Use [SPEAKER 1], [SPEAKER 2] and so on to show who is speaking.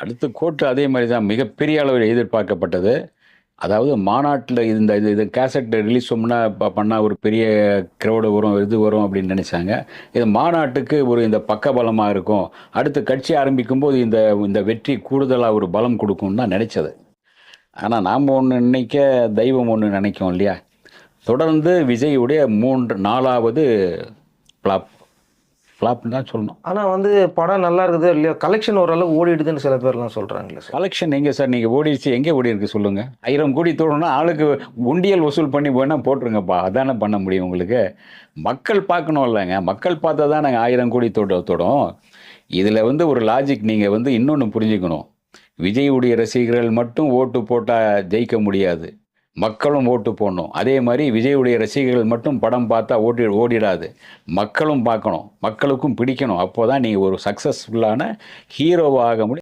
[SPEAKER 1] அடுத்த கோட்டு அதே மாதிரி தான் மிகப்பெரிய அளவில் எதிர்பார்க்கப்பட்டது. அதாவது மாநாட்டில் இந்த இது இது கேசட் ரிலீஸ் பண்ணால் ஒரு பெரிய க்ரௌடு வரும், இது வரும் அப்படின்னு நினச்சாங்க. இது மாநாட்டுக்கு ஒரு இந்த பக்கபலமாக இருக்கும். அடுத்து கட்சி ஆரம்பிக்கும்போது இந்த இந்த வெற்றி கூடுதலாக ஒரு பலம் கொடுக்கும்னு தான் நினச்சது. ஆனால் நாம் ஒன்று நினைக்க, தெய்வம் ஒன்று நினைக்கும் இல்லையா? தொடர்ந்து விஜயுடைய 4வது ஃப்ளாப். ஃப்ளாப்னு தான் சொல்லணும்.
[SPEAKER 2] ஆனால் வந்து படம் நல்லா இருக்குது இல்லையா, கலெக்ஷன் ஓரளவு ஓடிடுதுன்னு சில பேர்லாம் சொல்கிறாங்களே சார்.
[SPEAKER 1] கலெக்ஷன் எங்கே சார்? நீங்கள் ஓடிடுச்சு, எங்கே ஓடி இருக்கு சொல்லுங்கள்? 1000 கோடி தோணுன்னா ஆளுக்கு உண்டியல் வசூல் பண்ணி வேணால் போட்டுருங்கப்பா, அதானே பண்ண முடியும் உங்களுக்கு. மக்கள் பார்க்கணும் இல்லைங்க, மக்கள் பார்த்தா தான் நாங்கள் 1000 கோடி தொடும். இதில் வந்து ஒரு லாஜிக் நீங்கள் வந்து இன்னொன்று புரிஞ்சுக்கணும். விஜயுடைய ரசிகர்கள் மட்டும் ஓட்டு போட்டால் ஜெயிக்க முடியாது, மக்களும் ஓட்டு போடணும். அதே மாதிரி விஜயுடைய ரசிகர்கள் மட்டும் படம் பார்த்தா ஓடிடாது, மக்களும் பார்க்கணும், மக்களுக்கும் பிடிக்கணும். அப்போ தான் நீங்கள் ஒரு சக்ஸஸ்ஃபுல்லான ஹீரோவாக முடியும்.